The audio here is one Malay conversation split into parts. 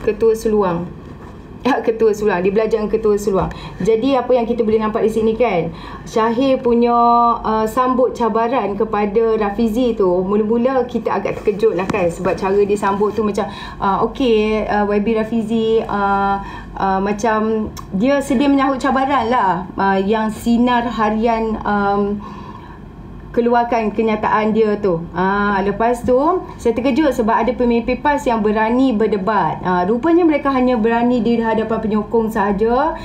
ketua seluang. Ketua seluang, dia belajar dengan ketua seluang. Jadi apa yang kita boleh nampak di sini kan, Syahir punya sambut cabaran kepada Rafizi tu, mula-mula kita agak terkejut lah kan, sebab cara dia sambut tu macam okey, YB Rafizi macam dia sedia menyahut cabaran lah, yang Sinar Harian keluarkan kenyataan dia tu. Lepas tu saya terkejut sebab ada pemimpin PAS yang berani berdebat. Rupanya mereka hanya berani di hadapan penyokong sahaja,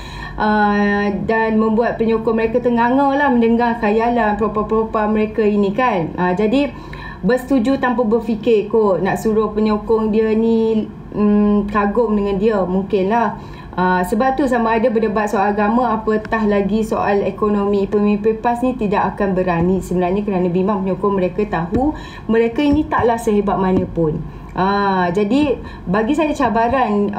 dan membuat penyokong mereka ternganga lah mendengar khayalan propaganda mereka ini kan. Jadi bersetuju tanpa berfikir kot, nak suruh penyokong dia ni kagum dengan dia, mungkin lah. Sebab tu sama ada berdebat soal agama apatah lagi soal ekonomi, pemimpin PAS ni tidak akan berani sebenarnya, kerana bimbang penyokong mereka tahu mereka ini taklah sehebat mana pun. Jadi bagi saya cabaran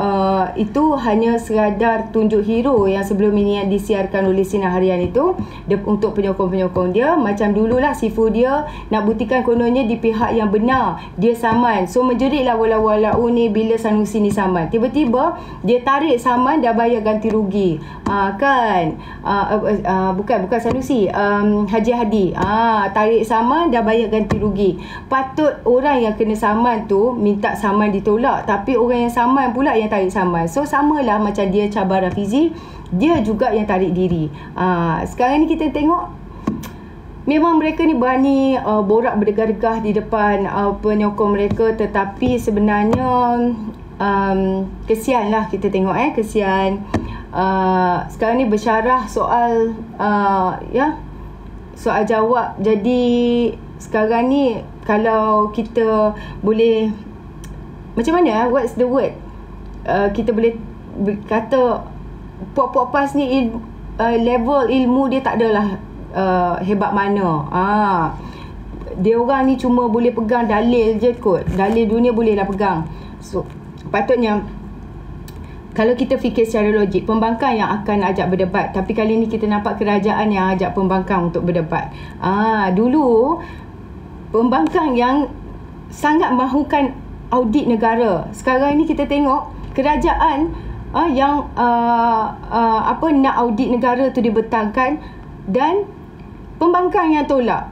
itu hanya sekadar tunjuk hero yang sebelum ini yang disiarkan oleh Sinar Harian itu untuk penyokong-penyokong dia. Macam dululah sifu dia nak buktikan kononnya di pihak yang benar, dia saman. So menjeritlah walau-walau ni bila Sanusi ni saman. Tiba-tiba dia tarik saman, dah bayar ganti rugi. Kan? Bukan Sanusi, Haji Hadi. Tarik saman, dah bayar ganti rugi. Patut orang yang kena saman tu minta saman ditolak, tapi orang yang saman pula yang tarik saman. So samalah macam dia cabar Rafizi, dia juga yang tarik diri. Sekarang ni kita tengok memang mereka ni berani borak berdegah-degah di depan penyokong mereka, tetapi sebenarnya kesian lah kita tengok kesian. Sekarang ni bersyarah soal soal jawab. Jadi sekarang ni kalau kita boleh, macam mana, what's the word, kita boleh kata puak-puak PAS ni level ilmu dia tak adalah hebat mana. Dia orang ni cuma boleh pegang dalil je kot, dalil dunia bolehlah pegang. So patutnya kalau kita fikir secara logik, pembangkang yang akan ajak berdebat, tapi kali ni kita nampak kerajaan yang ajak pembangkang untuk berdebat. Dulu pembangkang yang sangat mahukan audit negara. Sekarang ini kita tengok kerajaan yang nak audit negara tu dibentangkan, dan pembangkang yang tolak.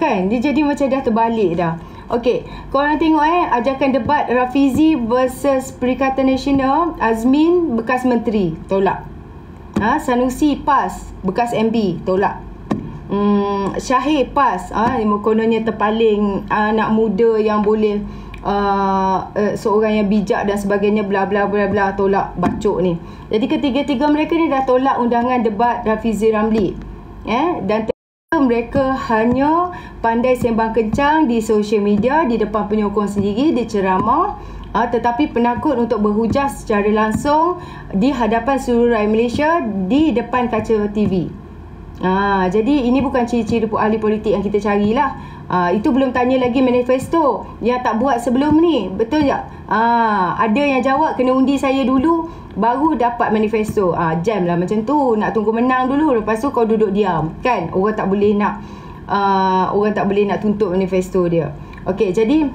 Kan dia jadi macam dah terbalik dah. Okey, korang tengok ajakan debat Rafizi versus Perikatan Nasional, Azmin bekas menteri tolak. Sanusi PAS bekas MB tolak. Syahir PAS kononnya terpaling anak muda yang boleh seorang yang bijak dan sebagainya, bla bla bla bla, tolak bacok ni. Jadi ketiga-tiga mereka ni dah tolak undangan debat Rafizi Ramli. Dan mereka hanya pandai sembang kencang di social media, di depan penyokong sendiri, di ceramah, tetapi penakut untuk berhujah secara langsung di hadapan seluruh rakyat Malaysia di depan kaca TV. Jadi ini bukan ciri-ciri ahli politik yang kita carilah. Itu belum tanya lagi manifesto yang tak buat sebelum ni. Betul tak? Ada yang jawab kena undi saya dulu baru dapat manifesto. Jam lah macam tu. Nak tunggu menang dulu, lepas tu kau duduk diam. Kan? Orang tak boleh nak tuntut manifesto dia. Okey, jadi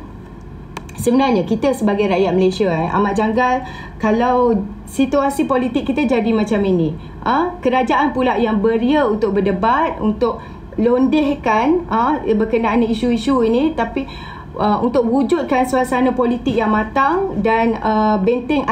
sebenarnya kita sebagai rakyat Malaysia amat janggal kalau situasi politik kita jadi macam ini. Kerajaan pula yang beria untuk berdebat, untuk londehkan berkenaan isu-isu ini, tapi untuk wujudkan suasana politik yang matang dan bentang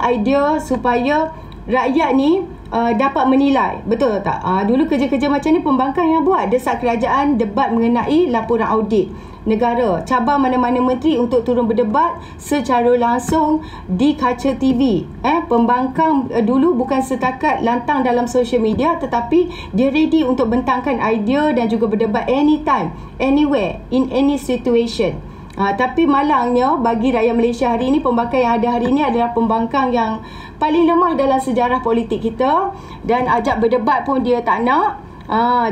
idea supaya rakyat ni dapat menilai. Betul tak? Dulu kerja-kerja macam ni pembangkang yang buat, desak kerajaan debat mengenai laporan audit negara, cabar mana-mana menteri untuk turun berdebat secara langsung di kaca TV. Pembangkang dulu bukan setakat lantang dalam social media, tetapi dia ready untuk bentangkan idea dan juga berdebat anytime, anywhere, in any situation. Tapi malangnya bagi rakyat Malaysia hari ini, pembangkang yang ada hari ini adalah pembangkang yang paling lemah dalam sejarah politik kita, dan ajak berdebat pun dia tak nak.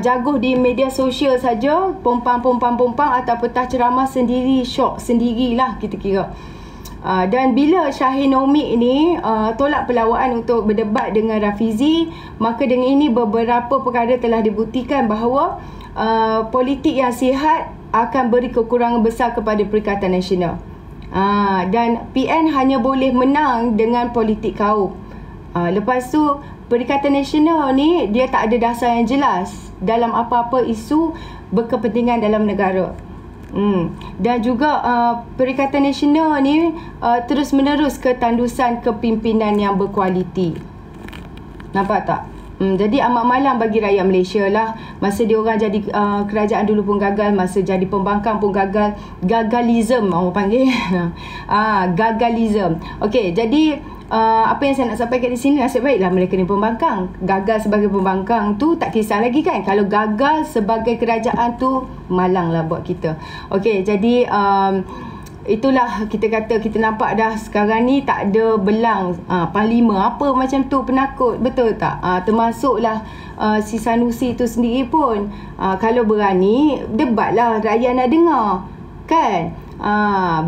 Jago di media sosial saja, pompang atau petah ceramah sendiri, syok sendirilah kita kira. Dan bila Syahir Nomik ni tolak pelawaan untuk berdebat dengan Rafizi, maka dengan ini beberapa perkara telah dibuktikan bahawa politik yang sihat akan beri kekurangan besar kepada Perikatan Nasional. Dan PN hanya boleh menang dengan politik kaum. Lepas tu Perikatan Nasional ni dia tak ada dasar yang jelas dalam apa-apa isu berkepentingan dalam negara. Dan juga Perikatan Nasional ni terus menerus ketandusan kepimpinan yang berkualiti. Nampak tak? Jadi amat malam bagi rakyat Malaysia lah. Masa dia orang jadi kerajaan dulu pun gagal, masa jadi pembangkang pun gagal. Gagalism orang panggil. Gagalism. Okey, jadi apa yang saya nak sampaikan di sini, nasib baiklah mereka ni pembangkang. Gagal sebagai pembangkang tu tak kisah lagi kan. Kalau gagal sebagai kerajaan tu malanglah buat kita. Okey, jadi itulah kita kata, kita nampak dah sekarang ni tak ada belang Panglima apa macam tu, penakut, betul tak? Termasuklah si Sanusi tu sendiri pun kalau berani debatlah, rakyat nak dengar kan.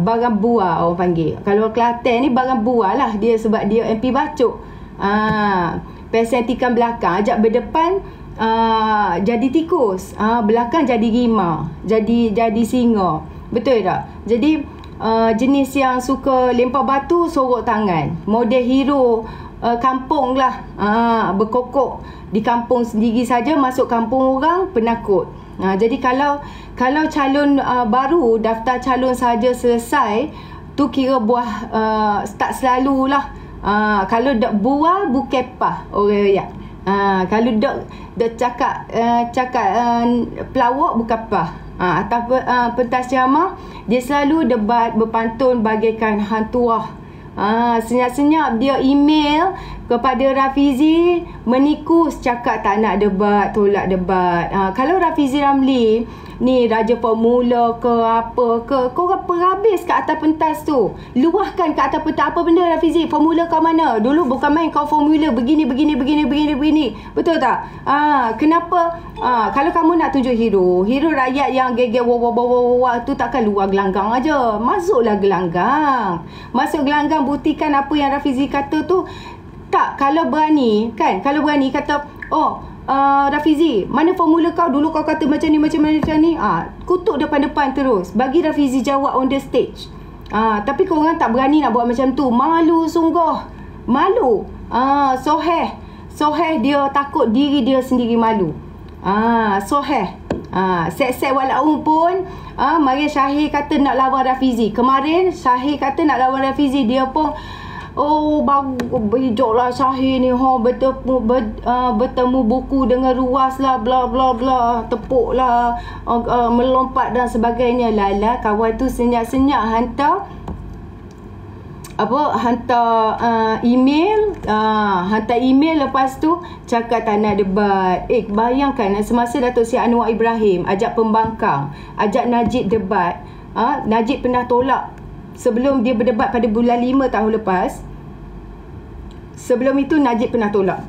Barang buah orang panggil. Kalau Kelantan ni barang buah lah dia, sebab dia MP Bacok. Pesen tikam belakang, ajak berdepan jadi tikus, belakang jadi rimau, jadi singa, betul tak? Jadi jenis yang suka lempar batu, sorok tangan, model hero kampung lah, berkokok di kampung sendiri saja, masuk kampung orang penakut. Jadi kalau calon baru, daftar calon saja selesai, tu kira buah tak selalulah. Kalau dak buah bukan pah orang ya. Kalau dak cakap pelawak bukan pah. Atau pentas ceramah, dia selalu debat berpantun bagaikan hantuah. Senyap-senyap dia email kepada Rafizi menikus, cakap tak nak debat, tolak debat. Kalau Rafizi Ramli ni raja formula ke apa ke, korang perhabis kat atas pentas tu, luahkan kat atas pentas. Apa benda Rafizi, formula kau mana? Dulu bukan main kau formula begini, betul tak? Kenapa kalau kamu nak tunjuk hero rakyat yang geger wah tu, takkan luar gelanggang aja. Masuklah gelanggang, buktikan apa yang Rafizi kata tu. Tak, kalau berani kan, kata Rafizi, mana formula kau? Dulu kau kata macam ni. Kutuk depan-depan terus, bagi Rafizi jawab on the stage. Tapi korang tak berani nak buat macam tu. Malu sungguh. Malu. Soheh dia takut diri dia sendiri malu. Soheh. Set-set walaupun pun mari Syahir kata nak lawan Rafizi. Kemarin Syahir kata nak lawan Rafizi, dia pun bijak lah Syahir ni, bertemu buku dengan ruas lah, bla bla bla, tepuk lah, melompat dan sebagainya. Lala kawan tu senyap-senyap hantar email, lepas tu cakap tak nak debat. Bayangkan semasa Datuk Seri Anwar Ibrahim ajak pembangkang, ajak Najib debat, Najib pernah tolak sebelum dia berdebat pada bulan 5 tahun lepas. Sebelum itu Najib pernah tolak.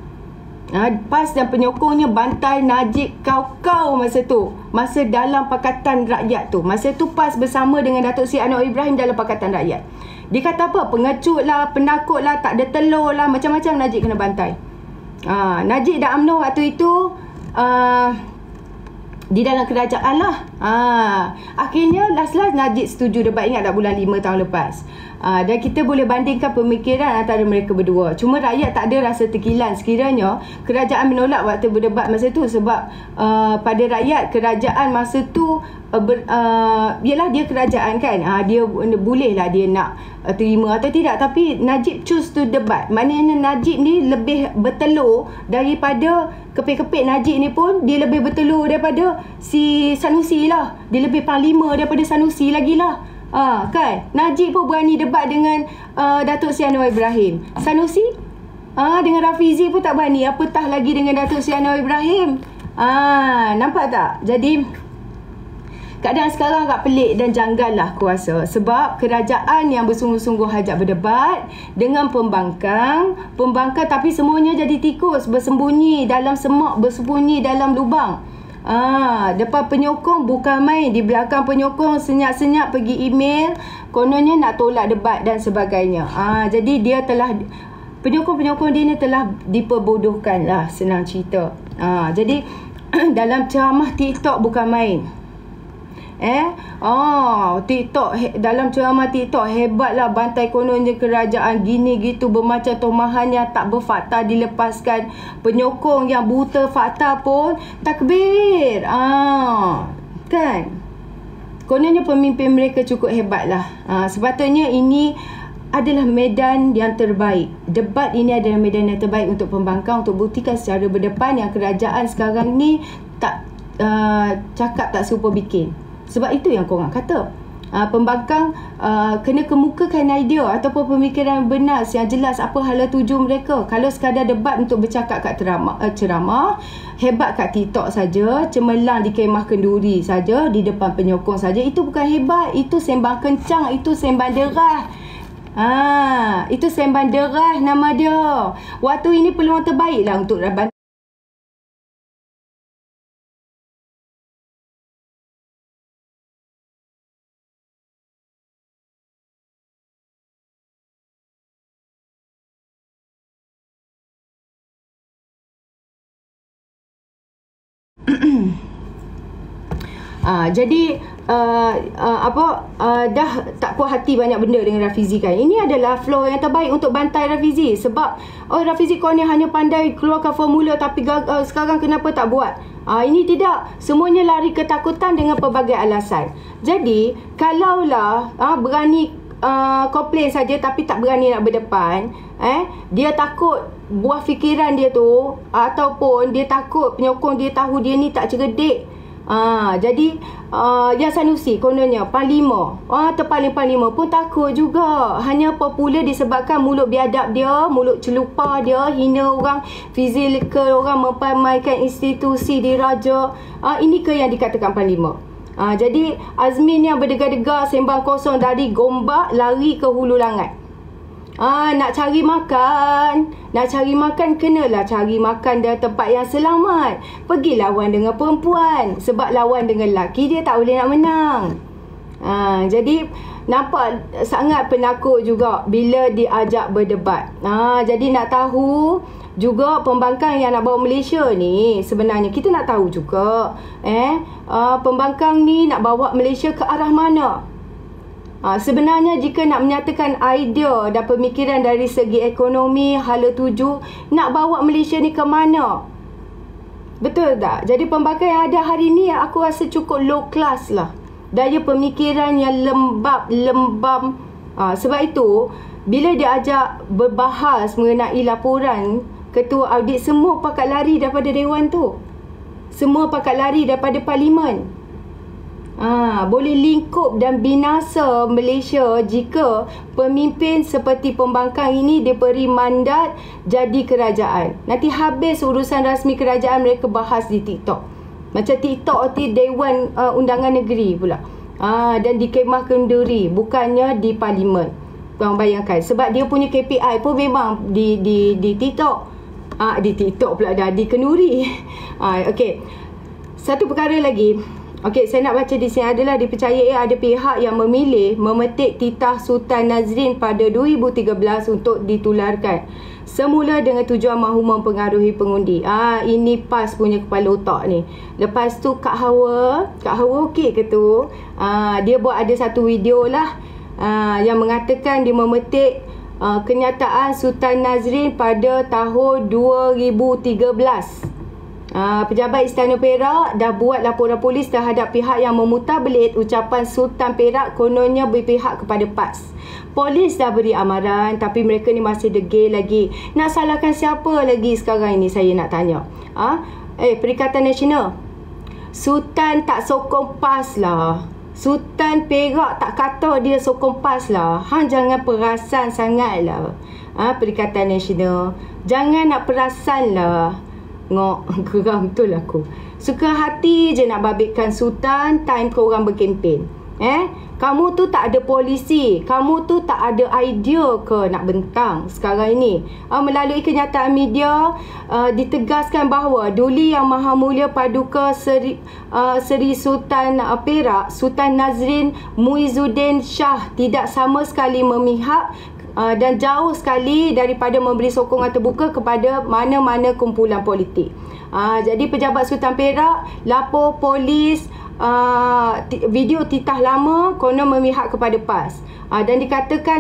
PAS dan penyokongnya bantai Najib kau masa tu, masa dalam Pakatan Rakyat tu. Masa tu PAS bersama dengan Datuk Seri Anwar Ibrahim dalam Pakatan Rakyat. Dia kata apa? Pengecut lah, penakut lah, tak ada telur lah, macam-macam Najib kena bantai. Najib dan UMNO waktu itu di dalam kerajaan lah. Akhirnya last Najib setuju debat. Ingat tak bulan 5 tahun lepas? Dan kita boleh bandingkan pemikiran antara mereka berdua. Cuma rakyat tak ada rasa terkilan sekiranya kerajaan menolak waktu berdebat masa tu. Sebab pada rakyat, kerajaan masa tu yelah dia kerajaan kan, dia boleh lah dia nak terima atau tidak. Tapi Najib choose to debat. Maknanya Najib ni lebih bertelur daripada kepit-kepit. Najib ni pun dia lebih bertelur daripada si Sanusi lah. Dia lebih panglima daripada Sanusi lagi lah. Kan, Najib pun berani debat dengan Datuk Seri Anwar Ibrahim. Sanusi dengan Rafizi pun tak berani, apatah lagi dengan Datuk Seri Anwar Ibrahim. Nampak tak? Jadi keadaan sekarang agak pelik dan janggal lah aku rasa. Sebab kerajaan yang bersungguh-sungguh ajak berdebat dengan pembangkang tapi semuanya jadi tikus, bersembunyi dalam semak, bersembunyi dalam lubang. Depan penyokong bukan main, di belakang penyokong senyap-senyap pergi email, kononnya nak tolak debat dan sebagainya. Jadi dia telah, penyokong-penyokong dia ni telah diperbodohkan lah, senang cerita. Jadi dalam ceramah TikTok bukan main. TikTok, dalam ceramah TikTok, hebatlah bantai kononnya kerajaan, gini gitu, bermacam tomahan yang tak berfakta dilepaskan, penyokong yang buta fakta pun takbir. Kan? Kononnya pemimpin mereka cukup hebatlah. Sepatutnya ini adalah medan yang terbaik. Debat ini adalah medan yang terbaik untuk pembangkang, untuk buktikan secara berdepan yang kerajaan sekarang ni tak cakap tak serupa bikin. Sebab itu yang korang kata pembangkang kena kemukakan idea ataupun pemikiran benar yang jelas apa hala tuju mereka. Kalau sekadar debat untuk bercakap kat ceramah, hebat kat TikTok saja, cemerlang di kemah kenduri saja, di depan penyokong saja, itu bukan hebat. Itu sembang kencang, itu sembang derah. Itu sembang derah nama dia. Waktu ini peluang terbaik lah untuk jadi dah tak puas hati banyak benda dengan Rafizi kan. Ini adalah flow yang terbaik untuk bantai Rafizi. Sebab Rafizi kau ni hanya pandai keluarkan formula tapi sekarang kenapa tak buat? Ini tidak. Semuanya lari ketakutan dengan pelbagai alasan. Jadi kalaulah berani komplain saja tapi tak berani nak berdepan, dia takut buah fikiran dia tu, ataupun dia takut penyokong dia tahu dia ni tak cerdik. Jadi Yang Sanusi kononnya Panglima, terpaling Panglima pun takut juga. Hanya popular disebabkan mulut biadab dia, mulut celupa dia, hina orang, fizikal orang, mempermainkan institusi diraja. Ini ke yang dikatakan Panglima. Jadi Azmin yang berdegar-degar sembang kosong dari Gombak lari ke Hulu Langat. Nak cari makan kenalah cari makan dari tempat yang selamat. Pergi lawan dengan perempuan, sebab lawan dengan lelaki dia tak boleh nak menang. Jadi nampak sangat penakut juga bila diajak berdebat. Jadi nak tahu juga pembangkang yang nak bawa Malaysia ni, sebenarnya kita nak tahu juga pembangkang ni nak bawa Malaysia ke arah mana. Sebenarnya jika nak menyatakan idea dan pemikiran dari segi ekonomi, hala tuju, nak bawa Malaysia ni ke mana? Betul tak? Jadi pembangkang yang ada hari ni aku rasa cukup low class lah. Daya pemikiran yang lembam. Sebab itu bila dia ajak berbahas mengenai laporan ketua audit, semua pakat lari daripada dewan tu. Semua pakat lari daripada parlimen. Boleh lingkup dan binasa Malaysia jika pemimpin seperti pembangkang ini diberi mandat jadi kerajaan. Nanti habis urusan rasmi kerajaan mereka bahas di TikTok. Macam TikTok di Dewan Undangan Negeri pula. Dan di Kemah Kenduri, bukannya di Parlimen. Korang bayangkan. Sebab dia punya KPI pun memang di TikTok. Di TikTok pula dah, di Kenduri. Okey. Satu perkara lagi. Okey, saya nak baca di sini adalah dipercayai ada pihak yang memilih memetik titah Sultan Nazrin pada 2013 untuk ditularkan. Semula dengan tujuan mahu mempengaruhi pengundi. Ini PAS punya kepala otak ni. Lepas tu Kak Hawa okey ke tu? Dia buat ada satu video lah yang mengatakan dia memetik kenyataan Sultan Nazrin pada tahun 2013. Pejabat Istana Perak dah buat laporan polis terhadap pihak yang memutarbelit ucapan Sultan Perak kononnya berpihak kepada PAS. Polis dah beri amaran tapi mereka ni masih degil lagi. Nak salahkan siapa lagi sekarang ini, saya nak tanya. Perikatan Nasional, Sultan tak sokong PAS lah. Sultan Perak tak kata dia sokong PAS lah. Jangan perasan sangat lah. Perikatan Nasional, jangan nak perasan lah. Geram betul aku. Suka hati je nak babitkan Sultan time korang berkempen. Kamu tu tak ada polisi, kamu tu tak ada idea ke nak bentang sekarang ini. Melalui kenyataan media ditegaskan bahawa Duli Yang Maha Mulia Paduka Seri Sultan Perak, Sultan Nazrin Muizuddin Shah tidak sama sekali memihak dan jauh sekali daripada memberi sokongan terbuka kepada mana-mana kumpulan politik. Jadi pejabat Sultan Perak lapor polis video titah lama konon memihak kepada PAS. Dan dikatakan